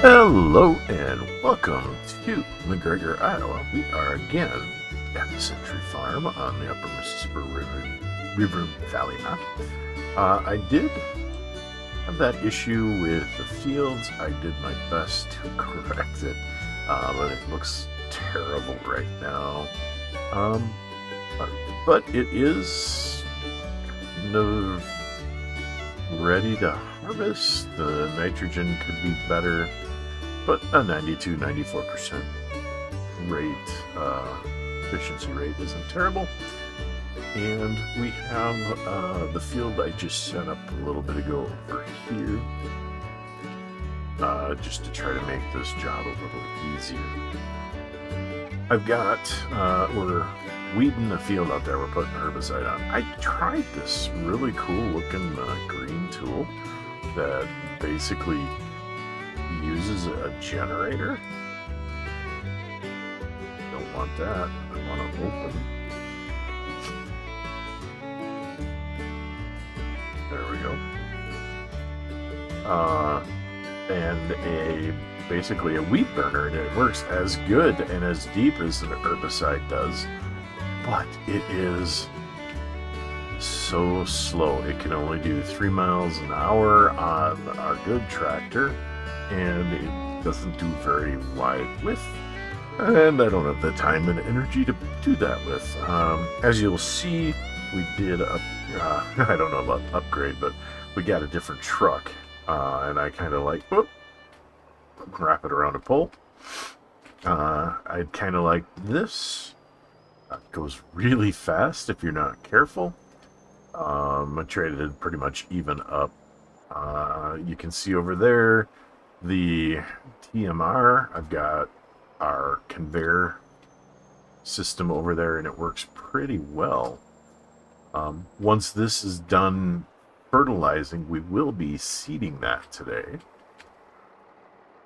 Hello and welcome to McGregor, Iowa. We are again at the Century Farm on the Upper Mississippi River Valley map. I did have that issue with the fields. I did my best to correct it, but it looks terrible right now. But it is ready to harvest. The nitrogen could be better, but a 92-94% rate, efficiency rate isn't terrible. And we have the field I just set up a little bit ago over here, just to try to make this job a little easier. I've got, we're weeding the field out there, we're putting herbicide on. I tried this really cool looking green tool that basically uses a generator. Don't want that. I want to open. There we go. And basically a weed burner, and it works as good and as deep as an herbicide does, but it is so slow. It can only do 3 miles an hour on our good tractor, and it doesn't do very wide width, and I don't have the time and energy to do that with. As you'll see, we did I don't know about upgrade, but we got a different truck, and I kind of like wrap it around a pole. I'd kind of like this. It goes really fast if you're not careful. I traded pretty much even up. You can see over there the TMR. I've got our conveyor system over there, and it works pretty well. Once this is done fertilizing, we will be seeding that today.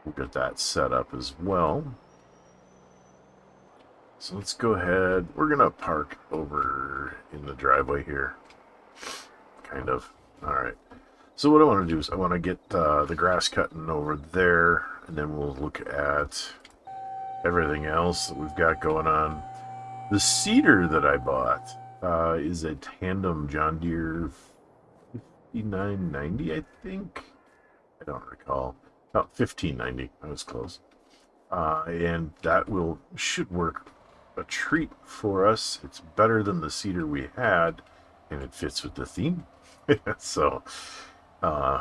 We'll get that set up as well. So let's go ahead. We're going to park over in the driveway here. Kind of. Alright. So what I want to do is I want to get the grass cutting over there, and then we'll look at everything else that we've got going on. The seeder that I bought is a tandem John Deere 5990, I think. I don't recall. About 1590. I was close. And that should work a treat for us. It's better than the seeder we had, and it fits with the theme. So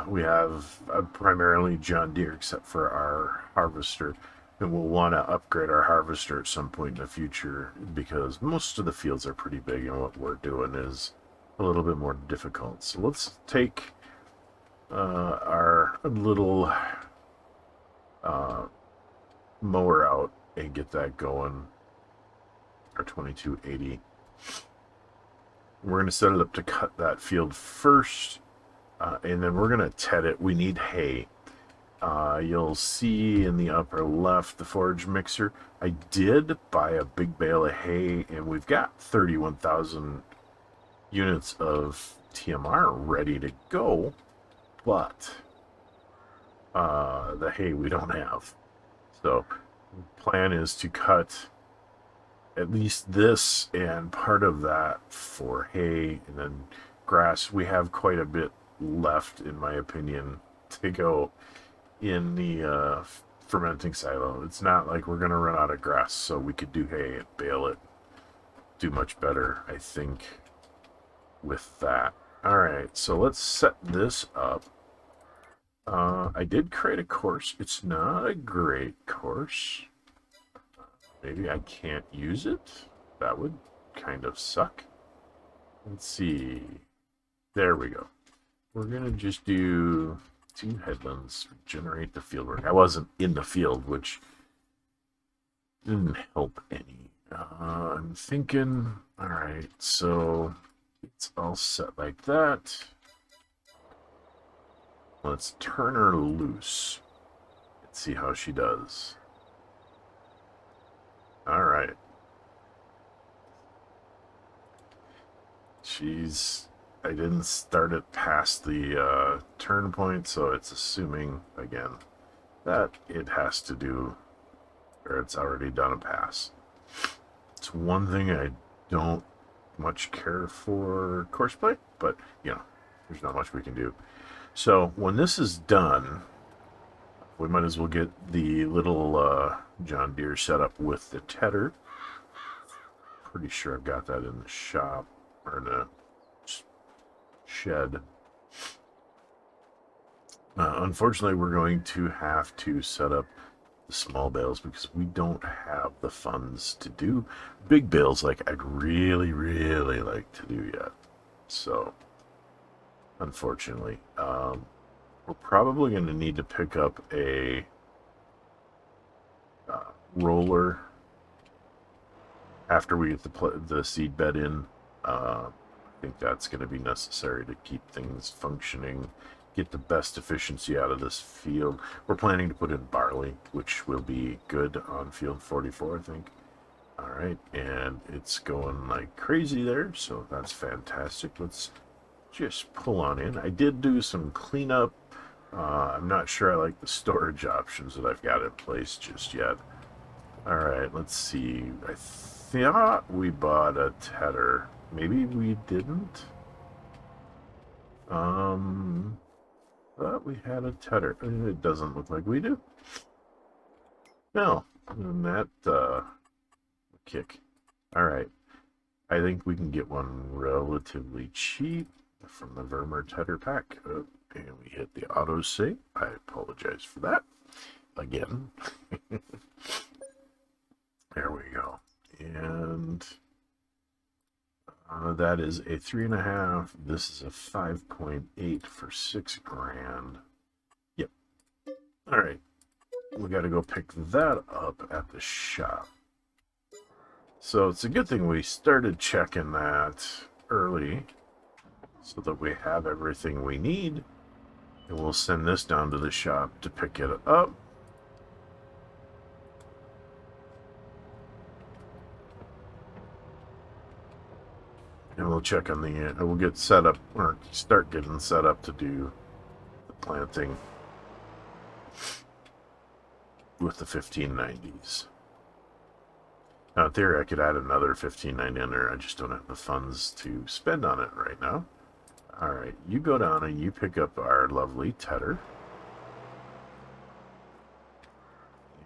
we have primarily John Deere except for our harvester, and we'll want to upgrade our harvester at some point in the future because most of the fields are pretty big, and what we're doing is a little bit more difficult. So let's take our little mower out and get that going. Our 2280. We're going to set it up to cut that field first, and then we're going to ted it. We need hay. You'll see in the upper left the forage mixer. I did buy a big bale of hay, and we've got 31,000 units of TMR ready to go, but the hay we don't have. So the plan is to cut at least this and part of that for hay, and then grass. We have quite a bit left, in my opinion, to go in the fermenting silo. It's not like we're going to run out of grass, so we could do hay and bale it. Do much better, I think, with that. Alright, so let's set this up. I did create a course. It's not a great course. Maybe I can't use it? That would kind of suck. Let's see. There we go. We're going to just do 2 headlands, generate the field work. I wasn't in the field, which didn't help any. I'm thinking, alright, so it's all set like that. Let's turn her loose and see how she does. Alright. I didn't start it past the turn point, so it's assuming, again, that it has to do, or it's already done a pass. It's one thing I don't much care for course play, but you know, there's not much we can do. So when this is done, we might as well get the little John Deere set up with the tedder. Pretty sure I've got that in the shop or in the shed. Unfortunately, we're going to have to set up the small bales because we don't have the funds to do big bales like I'd really, really like to do yet. So, unfortunately, we're probably going to need to pick up a roller after we get the seed bed in. I think that's going to be necessary to keep things functioning, get the best efficiency out of this field. We're planning to put in barley, which will be good on field 44, I think. All right, and it's going like crazy there, so that's fantastic. Let's just pull on in. I did do some cleanup. I'm not sure I like the storage options that I've got in place just yet. All right, let's see. I thought we bought a tedder. Maybe we didn't. Thought we had a tedder. It doesn't look like we do. No, and that kick. All right, I think we can get one relatively cheap from the Vermeer tedder pack. And we hit the auto save. I apologize for that again. There we go. And that is a 3.5. This is a 5.8 for $6,000. Yep. All right. We got to go pick that up at the shop. So it's a good thing we started checking that early so that we have everything we need. And we'll send this down to the shop to pick it up. And we'll check on the, we'll get set up, or start getting set up to do the planting with the 1590s. Now, in theory, I could add another 1590 in there. I just don't have the funds to spend on it right now. All right, you go down and you pick up our lovely tedder.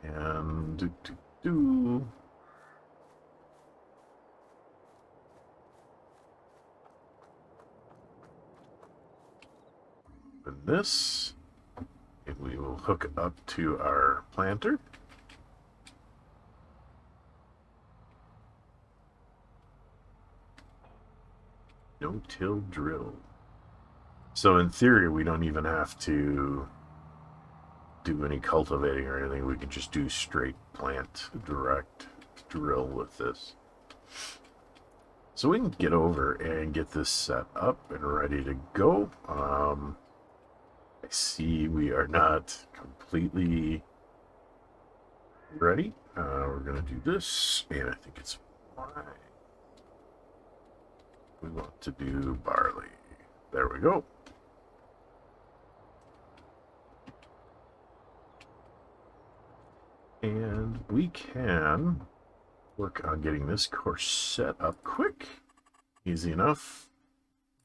And open this, and we will hook up to our planter. No-till drill. So in theory, we don't even have to do any cultivating or anything. We can just do straight plant direct drill with this. So we can get over and get this set up and ready to go. I see we are not completely ready. We're going to do this, and I think it's fine. We want to do barley. There we go. And we can work on getting this course set up quick. Easy enough.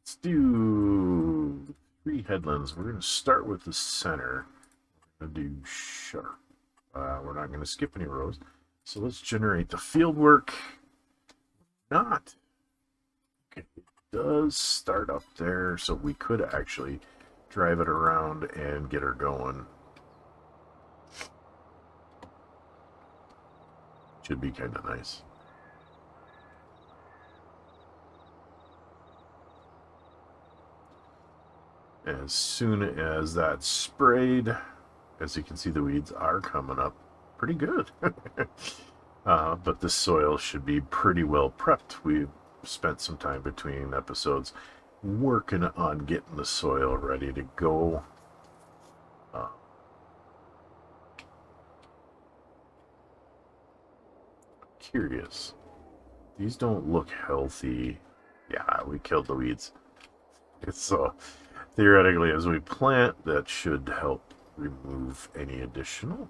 Let's do 3 headlands. We're going to start with the center. We're going to do sharp. We're not going to skip any rows. So let's generate the field work. Not. Okay, it does start up there, so we could actually drive it around and get her going. Should be kind of nice. As soon as that's sprayed, as you can see, the weeds are coming up pretty good. But the soil should be pretty well prepped. We've spent some time between episodes working on getting the soil ready to go. Curious. These don't look healthy. Yeah, we killed the weeds. So theoretically, as we plant, that should help remove any additional.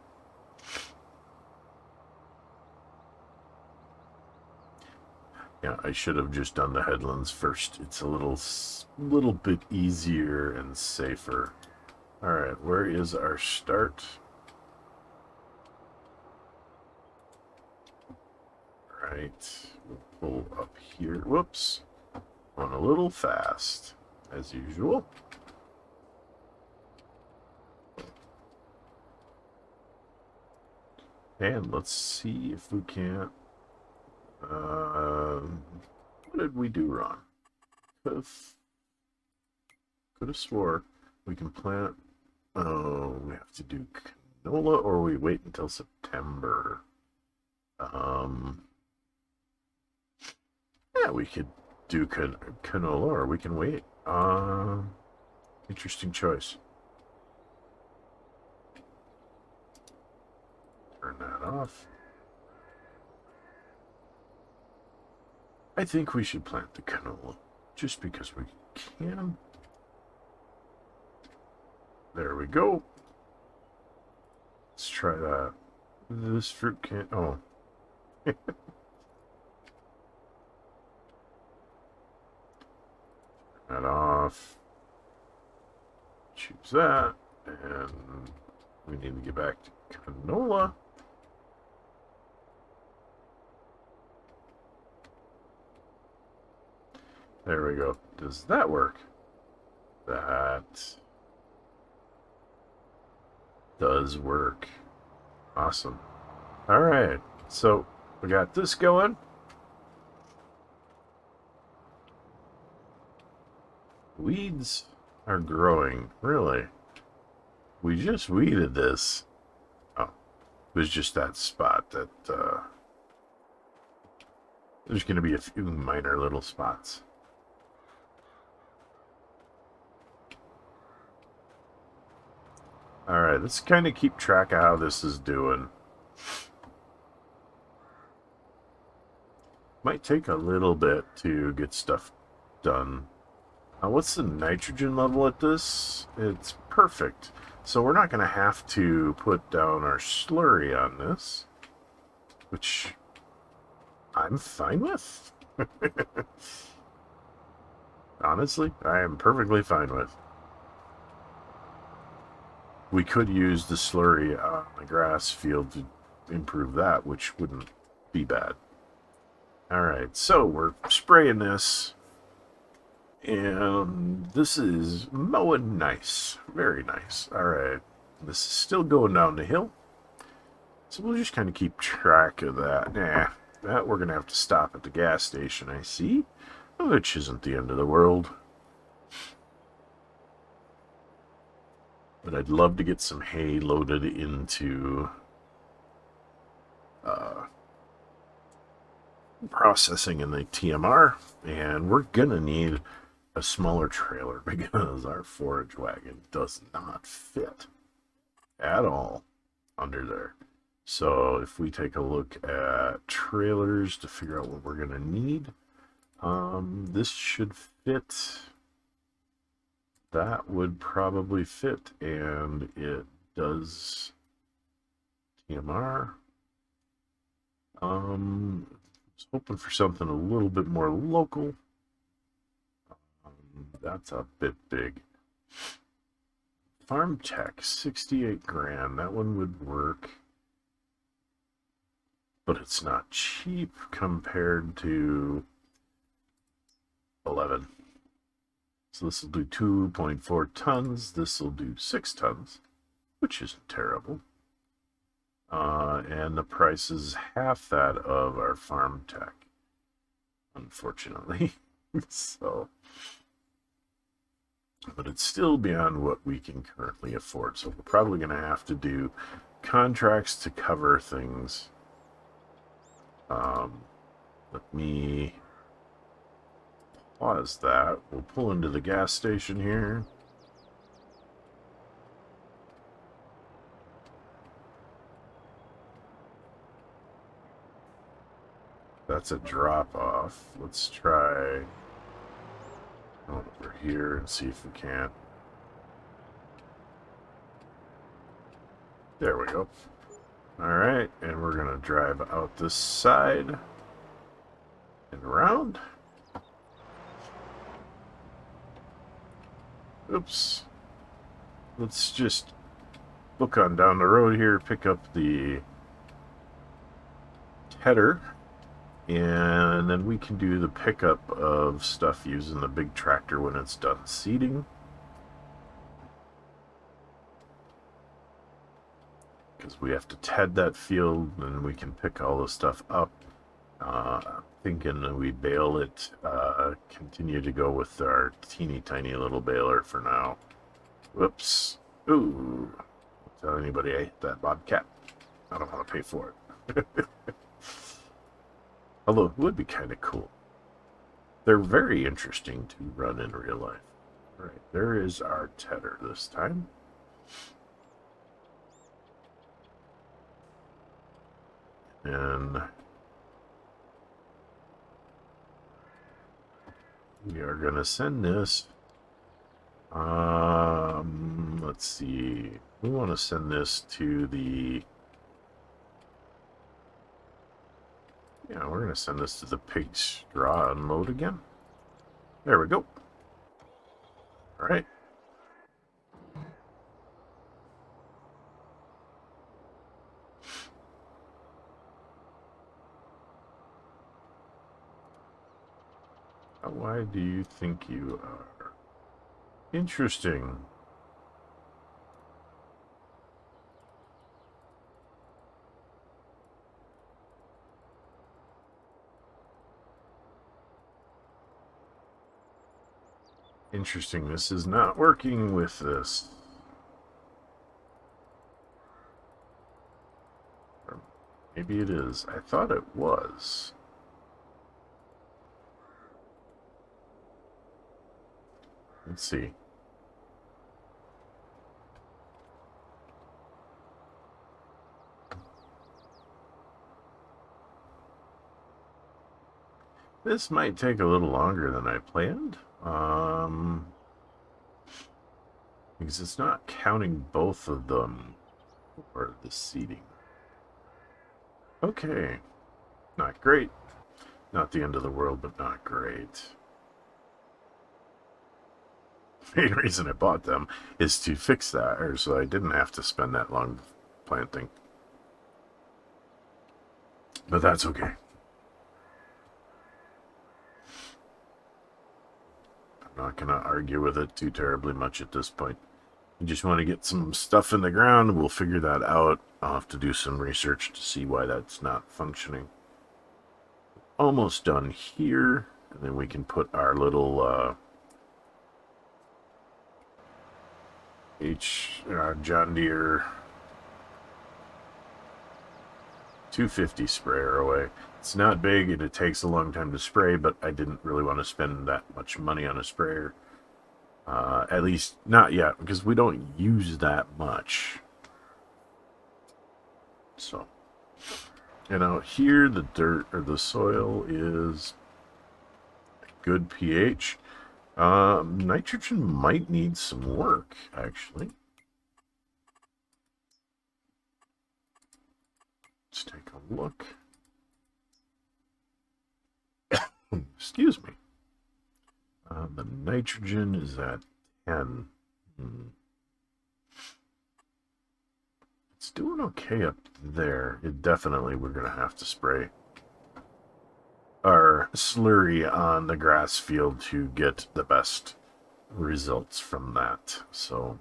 Yeah, I should have just done the headlands first. It's a little bit easier and safer. All right, where is our start? Right, we'll pull up here. Whoops, going a little fast, as usual. And let's see if we can't. What did we do wrong? Could have swore we can plant. Oh, we have to do canola, or we wait until September. Yeah, we could do canola, or we can wait. Interesting choice. Turn that off. I think we should plant the canola, just because we can. There we go. Let's try that. This fruit can't. Oh. That off. Choose that. And we need to get back to canola. There we go. Does that work? That does work. Awesome. All right. So we got this going. Weeds are growing. Really? We just weeded this. Oh, it was just that spot that there's going to be a few minor little spots. All right, let's kind of keep track of how this is doing. Might take a little bit to get stuff done. What's the nitrogen level at this? It's perfect. So we're not going to have to put down our slurry on this, which I'm fine with. Honestly, I am perfectly fine with. We could use the slurry on the grass field to improve that, which wouldn't be bad. Alright, so we're spraying this. And this is mowing nice. Very nice. Alright. This is still going down the hill. So we'll just kind of keep track of that. That we're going to have to stop at the gas station, I see. Which isn't the end of the world. But I'd love to get some hay loaded into processing in the TMR. And we're going to need a smaller trailer because our forage wagon does not fit at all under there. So if we take a look at trailers to figure out what we're going to need, this should fit. That would probably fit, and it does TMR. I was hoping for something a little bit more local. That's a bit big. Farm Tech, 68 grand. That one would work. But it's not cheap compared to 11. So this will do 2.4 tons. This will do 6 tons, which isn't terrible. And the price is half that of our Farm Tech, unfortunately. So, but it's still beyond what we can currently afford. So we're probably going to have to do contracts to cover things. Let me pause that. We'll pull into the gas station here. That's a drop off. Let's try over here and see if we can't. There we go. Alright, and we're going to drive out this side and around. Oops. Let's just look on down the road here, pick up the header, and then we can do the pickup of stuff using the big tractor when it's done seeding. Because we have to ted that field, and we can pick all the stuff up. Thinking we bale it, continue to go with our teeny tiny little baler for now. Whoops. Ooh. Don't tell anybody I hit that bobcat. I don't want to pay for it. Although it would be kind of cool. They're very interesting to run in real life. Alright, there is our tedder this time. And we are going to send this. Let's see. We want to send this to the... Yeah, we're going to send this to the pig straw unload again. There we go. All right. Why do you think you are? Interesting. Interesting. This is not working with this. Or maybe it is. I thought it was. Let's see. This might take a little longer than I planned. Because it's not counting both of them for the seating. Okay. Not great. Not the end of the world, but not great. The main reason I bought them is to fix that, or so I didn't have to spend that long planting. But that's okay. I'm not going to argue with it too terribly much at this point. You just want to get some stuff in the ground. We'll figure that out. I'll have to do some research to see why that's not functioning. Almost done here. And then we can put our little John Deere 250 sprayer away. It's not big and it takes a long time to spray, but I didn't really want to spend that much money on a sprayer. At least not yet, because we don't use that much. So, and out here, the dirt or the soil is a good pH. Nitrogen might need some work, actually. Let's take a look. Excuse me. The nitrogen is at 10. It's doing okay up there. It definitely, we're going to have to spray our slurry on the grass field to get the best results from that. So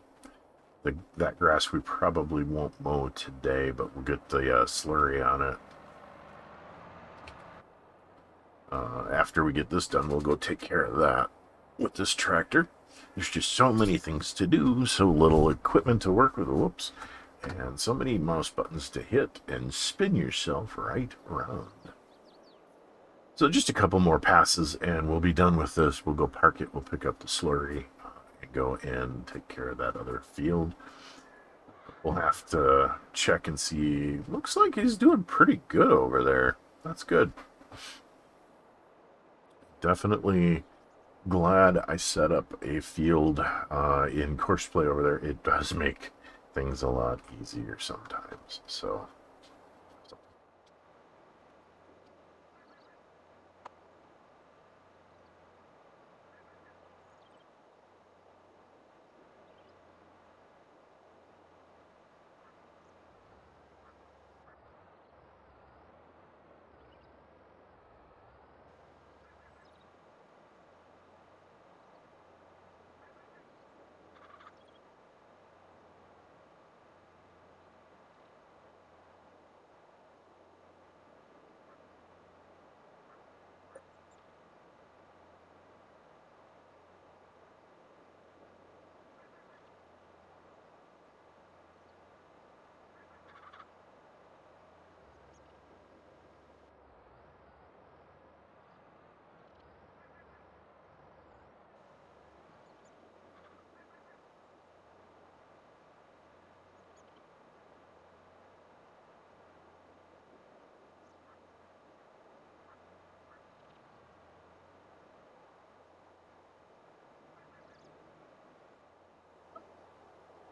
that grass we probably won't mow today, but we'll get the slurry on it. After we get this done, we'll go take care of that with this tractor. There's just so many things to do, so little equipment to work with, whoops, and so many mouse buttons to hit and spin yourself right around. So just a couple more passes and we'll be done with this. We'll go park it, we'll pick up the slurry and go and take care of that other field. We'll have to check and see. Looks like he's doing pretty good over there. That's good. Definitely glad I set up a field in Courseplay over there. It does make things a lot easier sometimes. So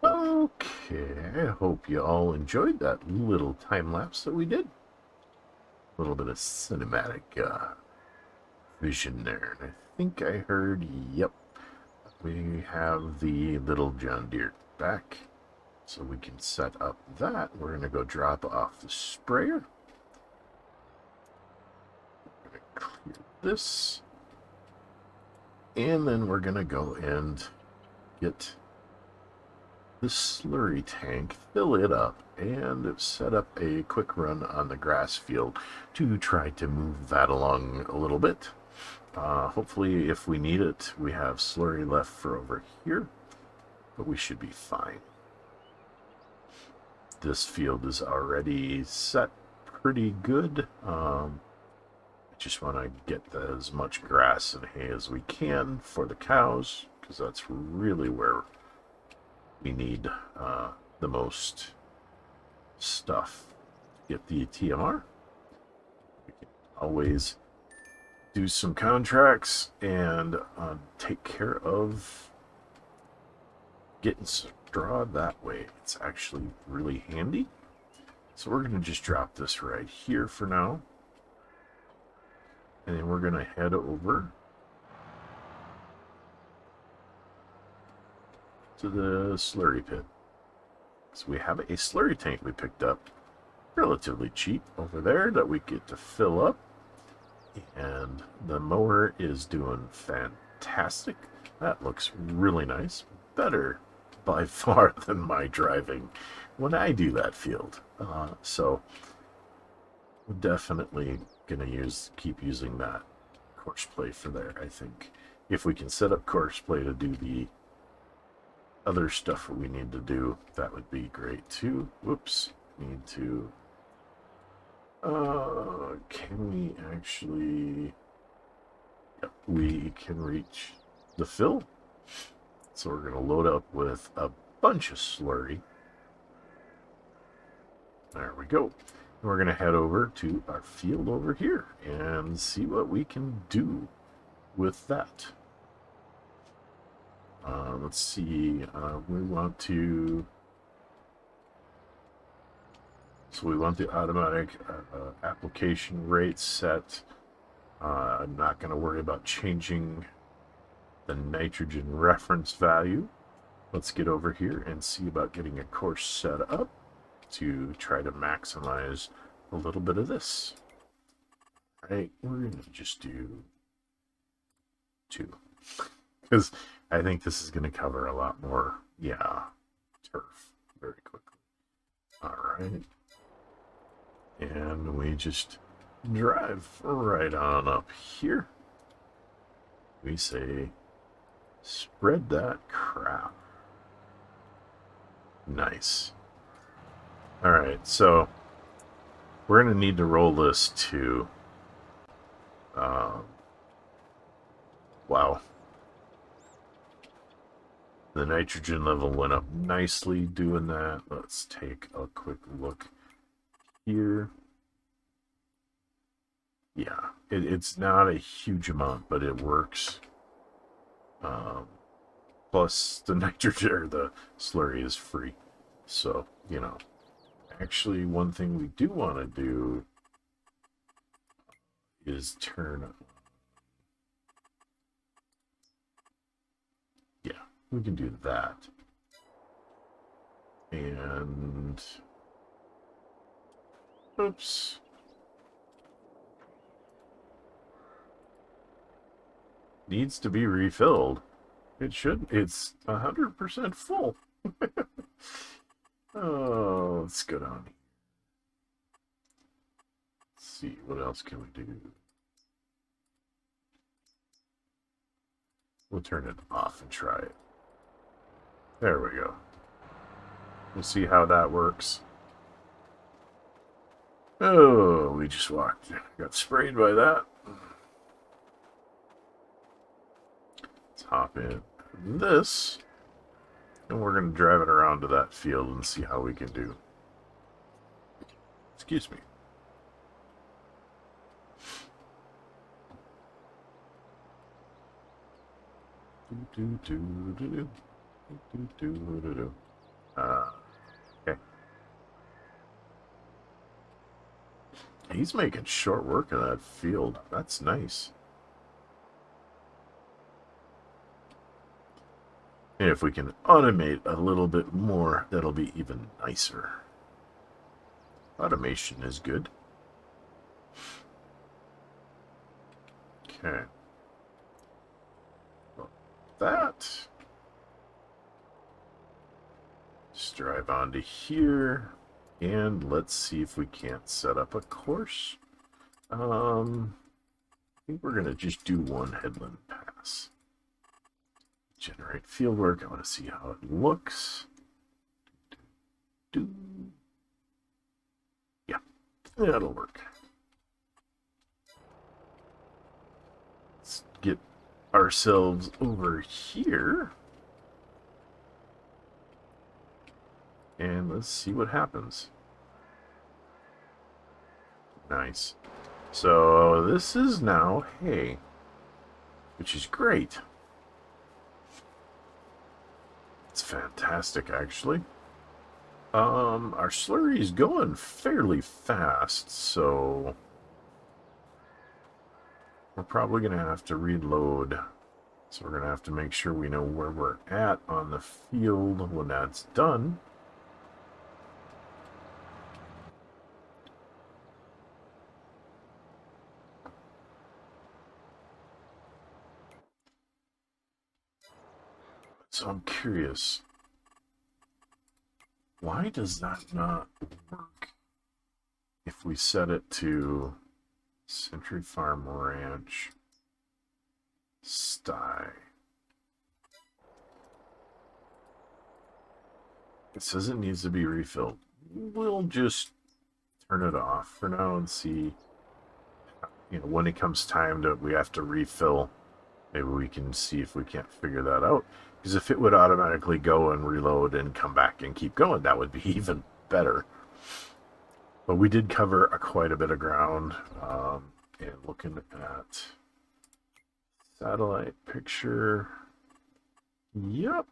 okay, I hope you all enjoyed that little time lapse that we did. A little bit of cinematic vision there. And I think I heard, yep, we have the little John Deere back. So we can set up that. We're going to go drop off the sprayer. We're going to clear this. And then we're going to go and get the slurry tank, fill it up, and set up a quick run on the grass field to try to move that along a little bit. Hopefully, if we need it, we have slurry left for over here, but we should be fine. This field is already set pretty good. I just want to get as much grass and hay as we can for the cows, because that's really where we need the most stuff. Get the TMR. We can always do some contracts and take care of getting straw that way. It's actually really handy. So we're going to just drop this right here for now. And then we're going to head over to the slurry pit. So we have a slurry tank we picked up relatively cheap over there that we get to fill up. And the mower is doing fantastic. That looks really nice. Better by far than my driving when I do that field. So we're definitely going to keep using that course play for there, I think. If we can set up course play to do the other stuff that we need to do, that would be great too. Whoops, need to can we actually, yep, we can reach the fill. So we're going to load up with a bunch of slurry. There we go. And we're going to head over to our field over here and see what we can do with that. Let's see, we want the automatic application rate set. I'm not going to worry about changing the nitrogen reference value. Let's get over here and see about getting a course set up to try to maximize a little bit of this. All right, we're going to just do 2. Because I think this is going to cover a lot more, turf very quickly. All right. And we just drive right on up here. We say, spread that crap. Nice. All right, so we're going to need to roll this to, wow. The nitrogen level went up nicely doing that. Let's take a quick look here. Yeah, it's not a huge amount, but it works. Plus, the nitrogen or the slurry is free. So, actually one thing we do want to do is turn. Yeah, we can do that. And oops. Needs to be refilled. It should. It's 100% full. Oh, let's go down. Let's see, what else can we do? We'll turn it off and try it. There we go. We'll see how that works. Oh, we just got sprayed by that. Let's hop in this, and we're going to drive it around to that field and see how we can do. Excuse me. Okay. He's making short work of that field. That's nice. And if we can automate a little bit more, that'll be even nicer. Automation is good. Okay. Well, that. Just drive onto here. And let's see if we can't set up a course. I think we're going to just do one headland pass. Generate fieldwork. I want to see how it looks. Yeah, that'll work. Let's get ourselves over here. And let's see what happens. Nice. So this is now hay, which is great. It's fantastic, actually. Our slurry is going fairly fast, so we're probably going to have to reload. So we're going to have to make sure we know where we're at on the field when that's done. So I'm curious, why does that not work if we set it to Century Farm Ranch Sty? It says it needs to be refilled. We'll just turn it off for now and see, when it comes time that we have to refill, maybe we can see if we can't figure that out. Because if it would automatically go and reload and come back and keep going, that would be even better. But we did cover quite a bit of ground. And looking at satellite picture, yep,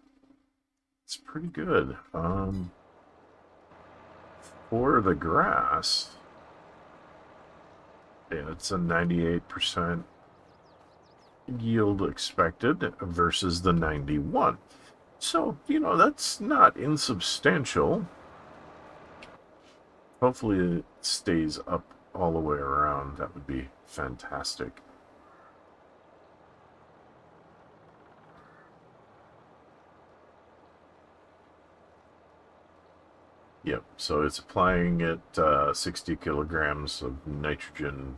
it's pretty good. For the grass, yeah, it's a 98% yield expected versus the 91. So, that's not insubstantial. Hopefully it stays up all the way around. That would be fantastic. Yep, so it's applying it 60 kilograms of nitrogen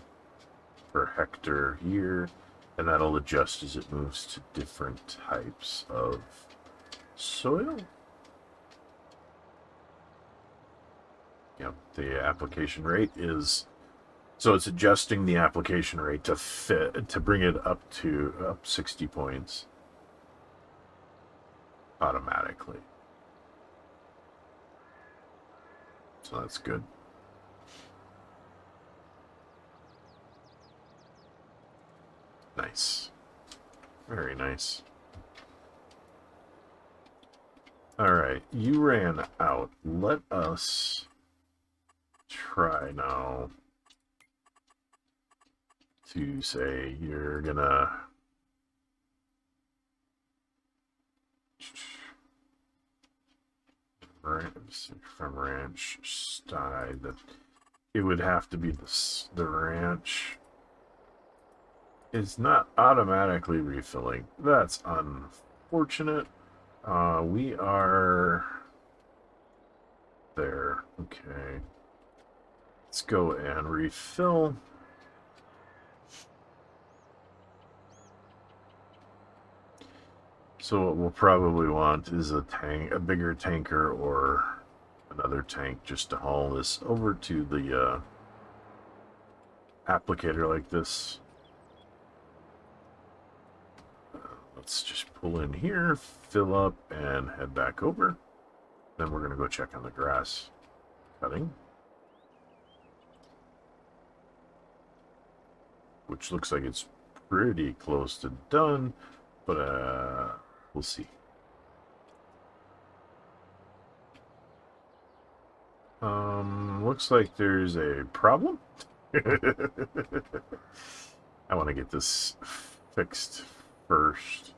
per hectare here, and that'll adjust as it moves to different types of soil. Yep, the application rate is, so it's adjusting the application rate to bring it up 60 points automatically. So that's good. Nice. Very nice. Alright, you ran out. Let us try now to say you're gonna from ranch side, that it would have to be the ranch. It's not automatically refilling. That's unfortunate. We are there. Okay. Let's go and refill. So what we'll probably want is a bigger tanker or another tank just to haul this over to the applicator like this. Let's just pull in here, fill up, and head back over. Then we're going to go check on the grass cutting, which looks like it's pretty close to done, but we'll see. Looks like there's a problem. I want to get this fixed first.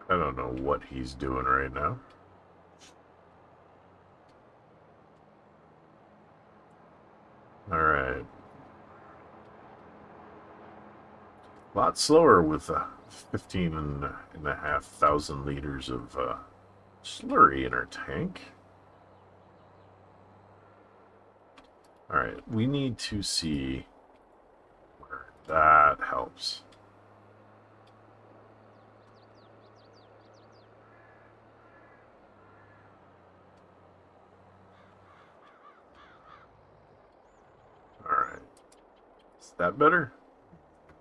I don't know what he's doing right now. Alright. A lot slower with 15,500 liters of slurry in our tank. Alright, we need to see where that helps. Alright. Is that better?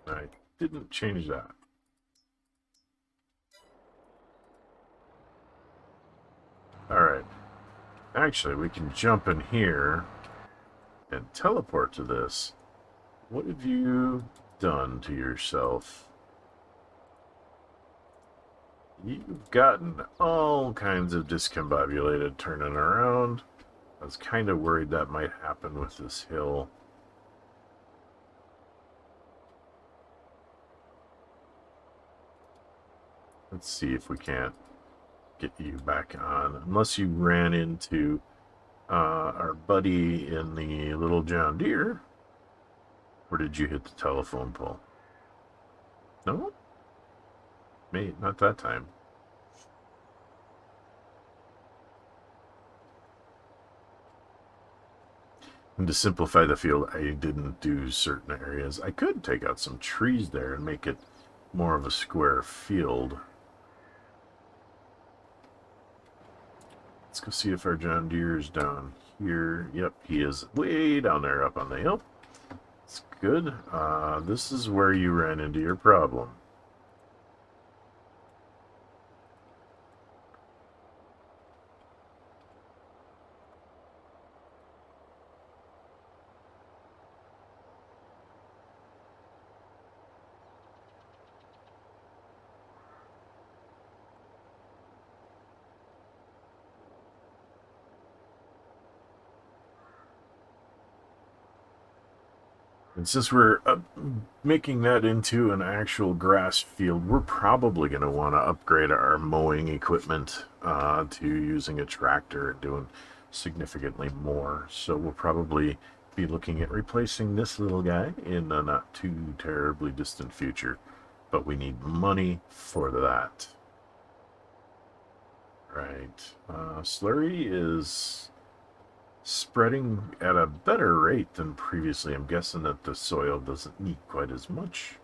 I didn't change that. Alright. Actually, we can jump in here and teleport to this. What have you done to yourself? You've gotten all kinds of discombobulated turning around. I was kind of worried that might happen with this hill. Let's see if we can't get you back on. Unless you ran into our buddy in the little John Deere. Or did you hit the telephone pole? No? Maybe not that time. And to simplify the field, I didn't do certain areas. I could take out some trees there and make it more of a square field. Let's go see if our John Deere is down here. Yep, he is way down there up on the hill. It's good. This is where you ran into your problem. And since we're making that into an actual grass field, we're probably going to want to upgrade our mowing equipment to using a tractor and doing significantly more. So we'll probably be looking at replacing this little guy in the not too terribly distant future. But we need money for that. Right. Slurry is spreading at a better rate than previously. I'm guessing that the soil doesn't need quite as much.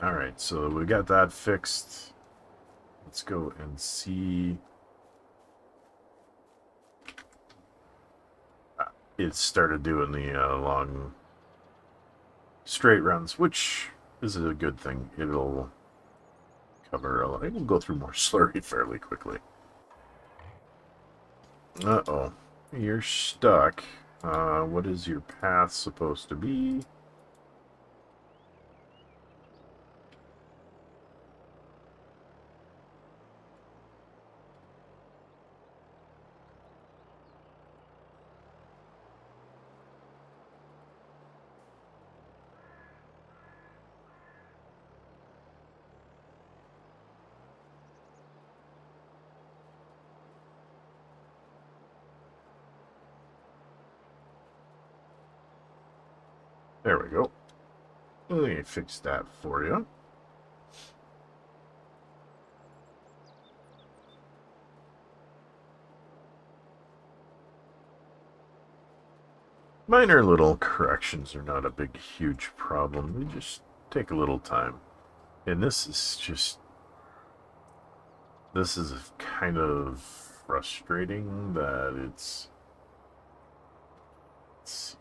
Alright, so we got that fixed. Let's go and see. It started doing the long straight runs, which is a good thing. It'll cover a lot. It will go through more slurry fairly quickly. Uh-oh. you're stuck. What is your path supposed to be? There we go. Let me fix that for you. Minor little corrections are not a big, huge problem. They just take a little time. And this is kind of frustrating that it's... Let's see.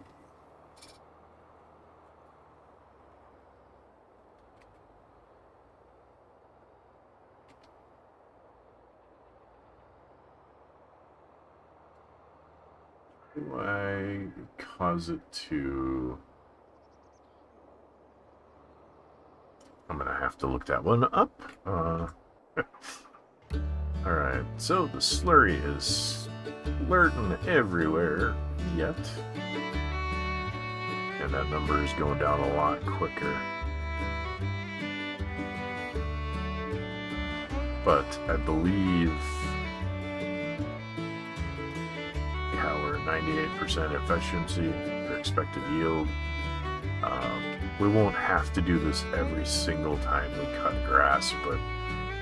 Do I cause it to... I'm gonna have to look that one up. Alright, so the slurry is splurting everywhere yet. And that number is going down a lot quicker. But I believe... we're 98% efficiency or expected yield. We won't have to do this every single time we cut grass, but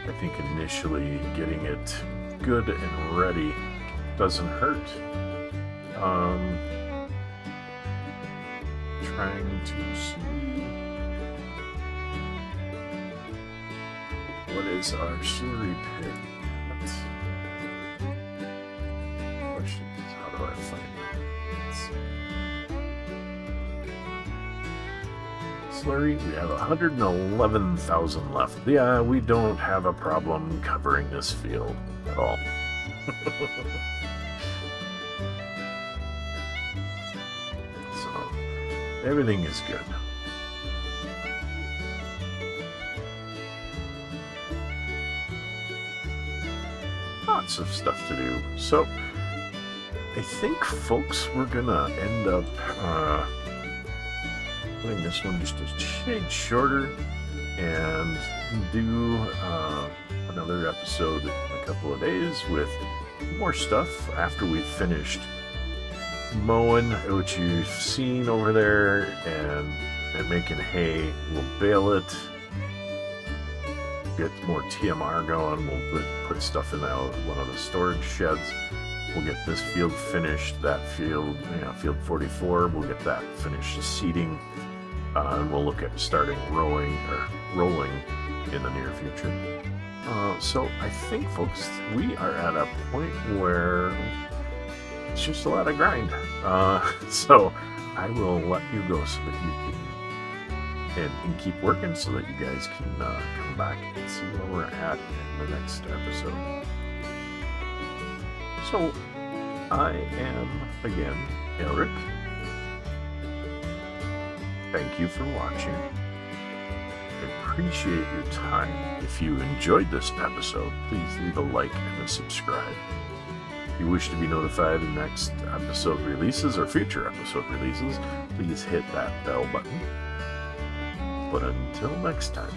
I think initially getting it good and ready doesn't hurt. Trying to see what is our slurry pit. Question is, how do I find it? Slurry, we have 111,000 left. Yeah, we don't have a problem covering this field at all. So, everything is good. Lots of stuff to do. So, I think, folks, we're gonna end up putting this one just a shade shorter and do another episode in a couple of days with more stuff after we've finished mowing, which you've seen over there, and making hay. We'll bale it, get more TMR going. We'll put stuff in one of the storage sheds. We'll get this field finished, that field, field 44, we'll get that finished seeding, and we'll look at starting rolling in the near future. So I think, folks, we are at a point where it's just a lot of grind. So I will let you go so that you can and keep working so that you guys can come back and see where we're at in the next episode. So, I am, again, Eric. Thank you for watching. I appreciate your time. If you enjoyed this episode, please leave a like and a subscribe. If you wish to be notified of next episode releases or future episode releases, please hit that bell button. But until next time,